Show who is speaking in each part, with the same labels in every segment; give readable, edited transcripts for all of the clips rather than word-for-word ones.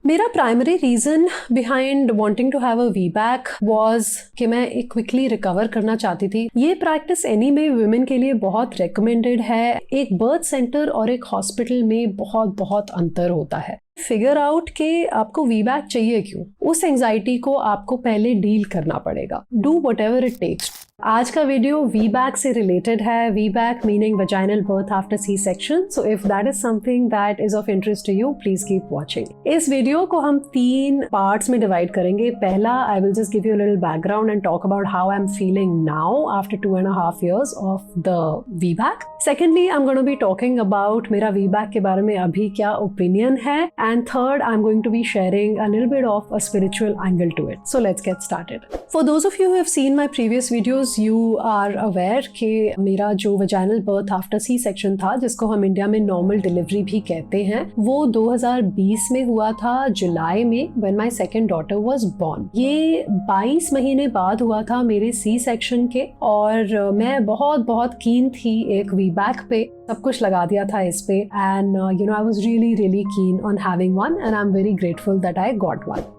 Speaker 1: मेरा primary reason behind wanting to have a VBAC was कि मैं एक क्विकली रिकवर करना चाहती थी। ये प्रैक्टिस एनी में वुमेन के लिए बहुत रेकमेंडेड है। एक बर्थ सेंटर और एक हॉस्पिटल में बहुत बहुत अंतर होता है। फिगर आउट कि आपको वीबैक चाहिए क्यों। उस एंजाइटी को आपको पहले डील करना पड़ेगा। Do whatever it takes. आज का वीडियो वीबैक से रिलेटेड है। VBAC meaning vaginal birth after C section. So if that is something that is of interest to you, please keep watching. इस वीडियो को हम 3 पार्ट्स में डिवाइड करेंगे। पहला, I will just give you a little background and talk about how I am feeling now after 2.5 years of the VBAC. Secondly, I am going to be talking about मेरा वीबैक के बारे में अभी क्या ओपिनियन है। And third, I am going to be sharing a little bit of a spiritual angle to it. So let's get started. For those of you who have seen my previous videos, you are aware कि मेरा जो vaginal birth after C section था, जिसको हम India में normal delivery भी कहते हैं, वो 2020 में हुआ था, जुलाई में, when my second daughter was born. ये 22 महीने बाद हुआ था मेरे सी सेक्शन के, और मैं बहुत बहुत कीन थी एक वीबैक पे। सब कुछ लगा दिया था इस पे, and you know I was really really keen on having one, and I am very grateful that I got one.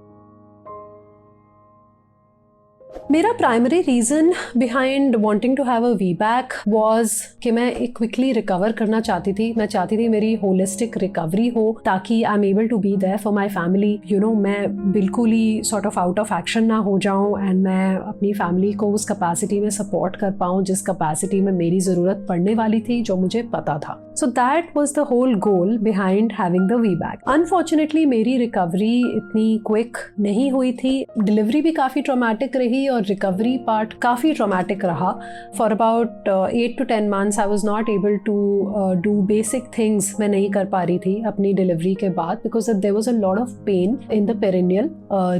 Speaker 1: मेरा primary reason behind wanting to have a VBAC was कि मैं एक क्विकली रिकवर करना चाहती थी। मैं चाहती थी मेरी होलिस्टिक रिकवरी हो, ताकि I am able to be there for my family. You know, मैं बिल्कुल ही sort of out of action ना हो जाऊं, एंड मैं अपनी फैमिली को उस कैपेसिटी में सपोर्ट कर पाऊं जिस कैपेसिटी में मेरी ज़रूरत पड़ने वाली थी, जो मुझे पता था। So that was the whole goal behind having the VBAC. Unfortunately मेरी रिकवरी इतनी क्विक नहीं हुई थी। डिलीवरी भी काफ़ी ट्रॉमेटिक रही और रिकवरी पार्ट काफ़ी ट्रॉमेटिक रहा। For about 8 to 10 months I was not able to do basic things. मैं नहीं कर पा रही थी अपनी डिलीवरी के बाद, because there was a lot of pain in the perineal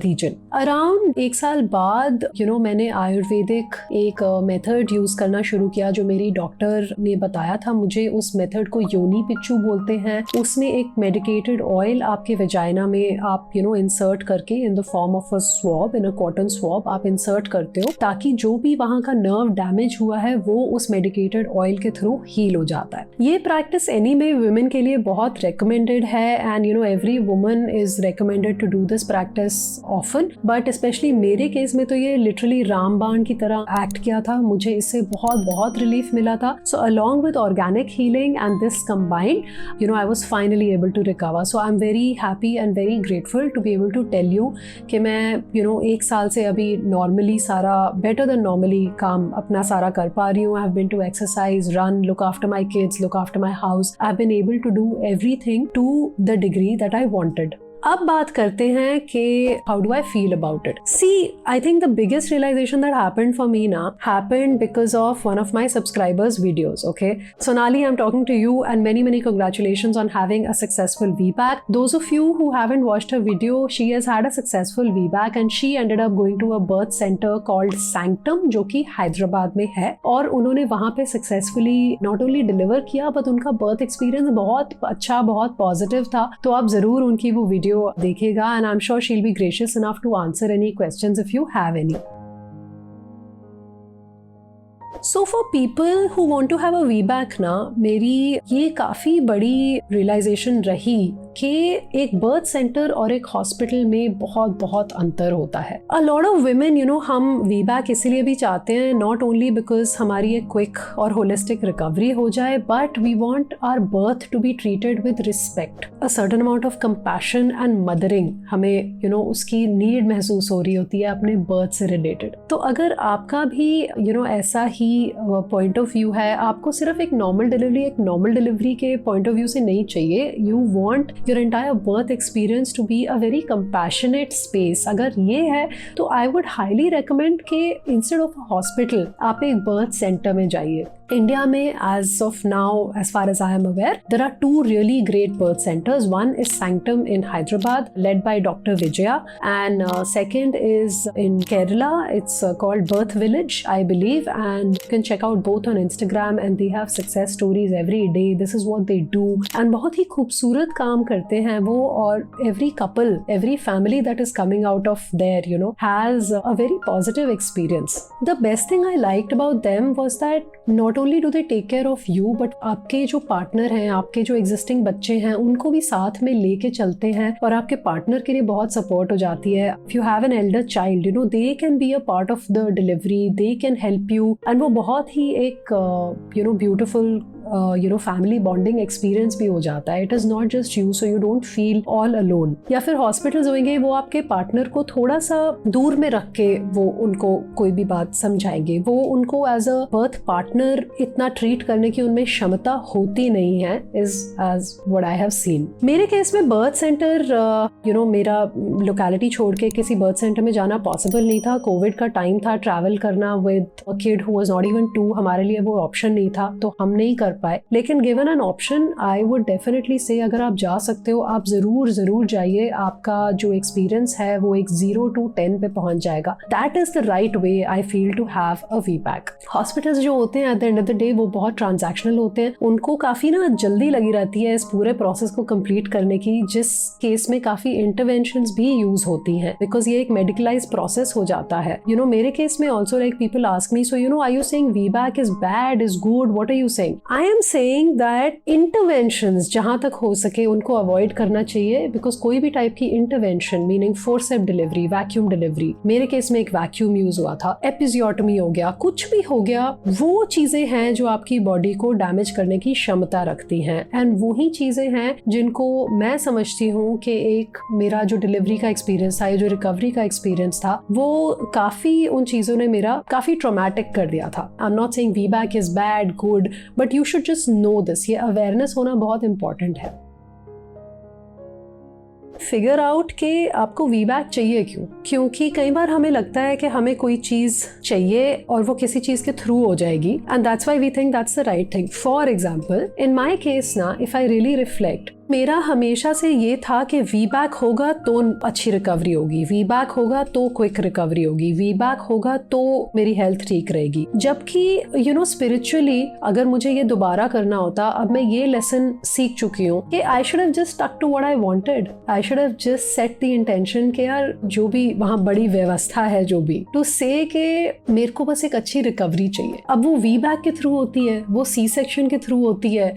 Speaker 1: region. Around 1 साल बाद मैंने आयुर्वेदिक एक मेथड यूज़ करना शुरू किया, जो मेरी डॉक्टर ने बताया था मुझे। उस मेथड को योनी पिच्चू बोलते हैं। उसमें एक मेडिकेटेड ऑयल आपके वेजाइना में आप इंसर्ट करके in the form of a swab, in a cotton swab आप इंसर्ट करते हो, ताकि जो भी वहां का नर्व डैमेज हुआ है वो उस मेडिकेटेड ऑयल के थ्रू हील हो जाता है। ये प्रैक्टिस एनी में वुमेन के लिए बहुत रेकमेंडेड है, and every woman is recommended to do this practice often, but specially मेरे केस में तो ये लिटरली रामबाण की तरह एक्ट किया था। मुझे इससे बहुत बहुत रिलीफ मिला था। So along with organic healing and this combined, I was finally able to recover. So I'm very happy and very grateful to be able to tell you कि मैं 1 साल से अभी normally सारा better than normally काम अपना सारा कर पा रही हूँ। I've been to exercise, run, look after my kids, look after my house. I've been able to do everything to the degree that I wanted. अब बात करते हैं कि how do I feel about it. See, I think the biggest realization that happened for me ना happened because of one of my subscriber's videos. Okay, Sonali, I am talking to you and many congratulations on having a successful VBAC. Those of you who haven't watched her video, she has had a successful VBAC and she ended up going to a birth center called Sanctum, जो कि हैदराबाद में है, और उन्होंने वहां पे successfully not only deliver किया, but उनका बर्थ एक्सपीरियंस बहुत अच्छा, बहुत पॉजिटिव था। तो आप जरूर उनकी वो वीडियो देखिएगा, and I'm sure she'll be gracious enough to answer any questions if you have any. So for people who want to have a VBAC ना, मेरी ये काफ़ी बड़ी realization रही कि एक बर्थ सेंटर और एक हॉस्पिटल में बहुत बहुत अंतर होता है। A lot of women, हम VBAC इसीलिए भी चाहते हैं, not only because हमारी एक क्विक और होलिस्टिक रिकवरी हो जाए, but we want our birth to be treated with respect, a certain amount of compassion and mothering. हमें उसकी नीड महसूस हो रही होती है अपने बर्थ से रिलेटेड। तो अगर आपका भी ऐसा ही पॉइंट ऑफ व्यू है, आपको सिर्फ एक नॉर्मल डिलीवरी के पॉइंट ऑफ व्यू से नहीं चाहिए, you want your entire birth experience to be a very compassionate space, अगर ये है तो I would highly recommend कि instead of a hospital आप एक birth center में जाइए। इंडिया में as of now, as far as I am aware, there are 2 really great birth centers. One is Sanctum in Hyderabad, led by Dr. Vijaya, and second is in Kerala. It's called Birth Village, I believe, and you can check out both on Instagram, and they have success stories every day. This is what they do, and बहुत ही खूबसूरत काम करते हैं वो, और every couple, every family that is coming out of there, has a very positive experience. The best thing I liked about them was that not not only do they take care of you but आपके जो partner हैं, आपके जो existing बच्चे हैं, उनको भी साथ में लेके चलते हैं और आपके पार्टनर के लिए बहुत सपोर्ट हो जाती है. If you have an elder child, you know, they can be a part of the delivery, they can help you, and वो बहुत ही एक ब्यूटिफुल फैमिली बॉन्डिंग एक्सपीरियंस भी हो जाता है. It is not just you, so you don't feel all alone. या फिर hospitals होंगे, वो आपके पार्टनर को थोड़ा सा दूर में रख के वो उनको कोई भी बात समझाएंगे. वो उनको एज अ बर्थ पार्टनर इतना ट्रीट करने की उनमें क्षमता होती नहीं है, is as what I have seen. मेरे केस में बर्थ सेंटर, मेरा लोकेलिटी छोड़ के किसी बर्थ सेंटर में जाना पॉसिबल नहीं था. कोविड का टाइम था, ट्रैवल करना with a kid who was not even 2 हमारे लिए वो ऑप्शन नहीं था, तो हम नहीं कर पाए. लेकिन given an option, I would definitely से अगर आप जा सकते हो, आप जरूर जाइए. आपका जो एक्सपीरियंस है वो एक 0 to 10 पे पहुंच जाएगा. That is the right way I feel to have a VBAC. Hospitals जो होते हैं at the end of the day वो बहुत ट्रांजैक्शनल होते हैं. उनको काफी ना जल्दी लगी रहती है इस पूरे प्रोसेस को कंप्लीट करने की, जिस केस में काफी इंटरवेंशंस भी यूज होती हैं, बिकॉज ये एक मेडिकलाइज प्रोसेस हो जाता है. मेरे केस में also like people ask me, so are you saying VBAC is bad, is good, what are you saying? I am saying that interventions जहां तक हो सके उनको अवॉइड करना चाहिए, बिकॉज कोई भी टाइप की intervention, meaning forceps delivery, vacuum delivery, मेरे केस में एक वैक्यूम यूज हुआ था, एपिजियोटमी हो गया, कुछ भी हो गया, वो चीजें हैं जो आपकी बॉडी को डैमेज करने की क्षमता रखती हैं. एंड वही चीजें हैं जिनको मैं समझती हूँ कि एक मेरा जो डिलीवरी का एक्सपीरियंस था, जो रिकवरी का एक्सपीरियंस था, वो काफी उन चीजों ने मेरा काफी ट्रॉमेटिक कर दिया था. I am not saying VBAC is bad, good, but you should just know this. ये अवेयरनेस होना बहुत इंपॉर्टेंट है. फिगर आउट कि आपको वीबैक चाहिए क्यों. क्योंकि कई बार हमें लगता है कि हमें कोई चीज चाहिए और वो किसी चीज के थ्रू हो जाएगी, and that's why we think that's the right thing. For example, in my case ना, इफ आई रियली रिफ्लेक्ट, मेरा हमेशा से ये था कि वीबैक होगा तो अच्छी रिकवरी होगी, वीबैक होगा तो क्विक रिकवरी होगी, वीबैक होगा तो मेरी हेल्थ ठीक रहेगी. जबकि स्पिरिचुअली अगर मुझे ये दोबारा करना होता, अब मैं ये लेसन सीख चुकी हूँ कि I should have just stuck to what I wanted. I should have just set the intention कि यार जो भी वहाँ बड़ी व्यवस्था है, जो भी टू से कि मेरे को बस एक अच्छी रिकवरी चाहिए. अब वो वीबैक के थ्रू होती है, वो सी सेक्शन के थ्रू होती है,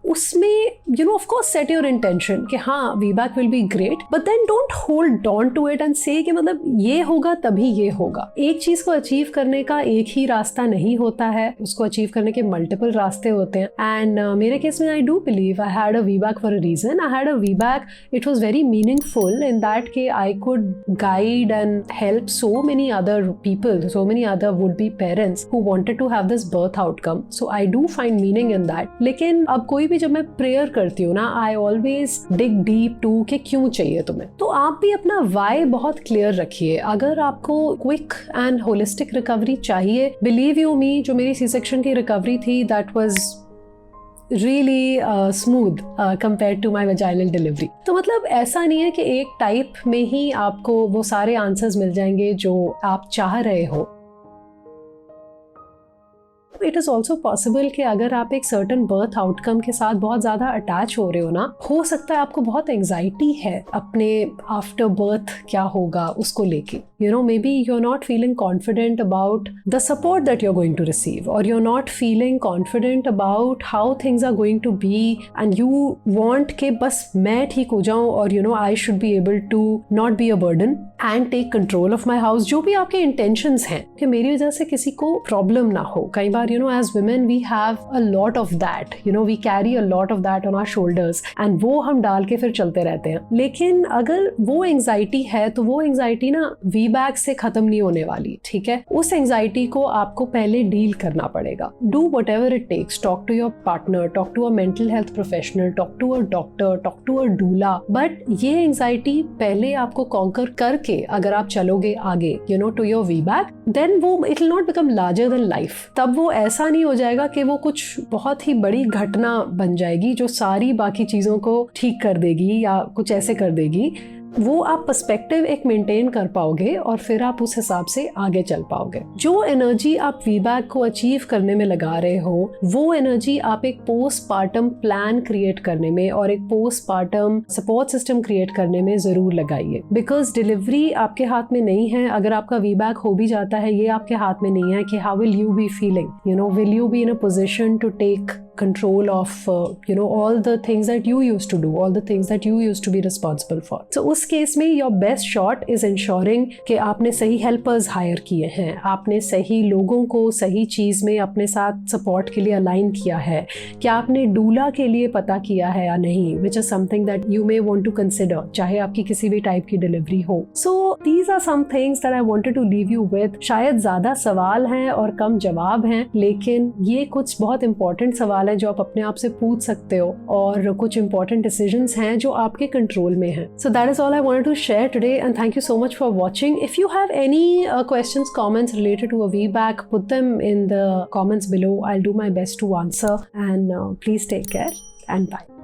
Speaker 1: उसमें of course set your intention कि हाँ VBAC will be great, but then don't hold on to it and say कि मतलब ये होगा तभी ये होगा. एक चीज को अचीव करने का एक ही रास्ता नहीं होता है, उसको अचीव करने के मल्टीपल रास्ते होते हैं. एंड मेरे केस में I do believe I had a VBAC for a reason. I had a VBAC, it was very meaningful in that के I could guide and help so many other people, so many other would be parents who wanted to have this birth outcome. So I do find meaning in that. लेकिन अब कोई भी जब मैं prayer करती हूँ ना, I always dig deep to कि क्यों चाहिए तुम्हें. तो आप भी अपना वाई बहुत क्लियर रखिए. अगर आपको क्विक एंड होलिस्टिक रिकवरी चाहिए, बिलीव यू मी, जो मेरी सी सेक्शन की रिकवरी थी, that was really smooth compared to my vaginal delivery. तो मतलब ऐसा नहीं है कि एक टाइप में ही आपको वो सारे आंसर्स मिल जाएंगे जो आप चाह रहे हो. इट इज ऑल्सो पॉसिबल कि अगर आप एक सर्टन बर्थ आउटकम के साथ बहुत ज्यादा अटैच हो रहे हो ना, हो सकता है आपको बहुत एंजाइटी है अपने आफ्टर बर्थ क्या होगा उसको लेके. maybe you're not feeling confident about the support that you're going to receive, or you're not feeling confident about how things are going to be, and you want कि बस मैं ठीक हो जाऊं, और I should be able to not be a burden and take control of my house. जो भी आपके intentions हैं कि मेरी वजह से किसी को प्रॉब्लम ना हो. कई बार as women we have a lot of that, we carry a lot of that on our shoulders, and वो हम डाल के फिर चलते रहते हैं. लेकिन अगर वो एंजाइटी है तो वो एंजाइटी ना वीबैक से खत्म नहीं होने वाली. ठीक है, उस एंजाइटी को आपको पहले डील करना पड़ेगा. Do whatever it takes, talk to your partner, talk to a mental health professional, talk to a doctor, talk to a doula, but ये एंजाइटी पहले आपको कॉन्कर करके अगर आप चलोगे आगे टू योर वीबैक, देन वो it will not become larger than life. तब वो ऐसा नहीं हो जाएगा कि वो कुछ बहुत ही बड़ी घटना बन जाएगी जो सारी बाकी चीजों को ठीक कर देगी या कुछ ऐसे कर देगी. वो आप पर्सपेक्टिव एक मेंटेन कर पाओगे और फिर आप उस हिसाब से आगे चल पाओगे। जो एनर्जी आप फीडबैक को अचीव करने में लगा रहे हो, वो एनर्जी आप एक पोस्टपार्टम प्लान क्रिएट करने में और एक पोस्टपार्टम सपोर्ट सिस्टम क्रिएट करने में जरूर लगाइए। बिकॉज डिलीवरी आपके हाथ में नहीं है। अगर आपका फीडबैक हो भी जाता है, ये आपके हाथ में नहीं है कि how will you be feeling, will you be in a position to take control of all the things that you used to do, all the things that you used to be responsible for. So उस case में your best shot is ensuring कि आपने सही helpers hire किए हैं, आपने सही लोगों को सही चीज में अपने साथ support के लिए अलाइन किया है, क्या आपने डूला के लिए पता किया है या नहीं, which is something that you may want to consider, चाहे आपकी किसी भी टाइप की डिलीवरी हो। So these are some things that I wanted to leave you with. शायद ज्यादा सवाल हैं और कम जवाब हैं, लेकिन ये कुछ बहुत इंपॉर्टेंट सवाल हैं जो आप अपने आप से पूछ सकते हो और कुछ इंपॉर्टेंट डिसीजंस हैं जो आपके कंट्रोल में हैं। So that is all I wanted to share today, and thank you so much for watching. If you have any questions, comments related to a VBAC, put them in the comments below. I'll do my best to answer, and please take care and bye.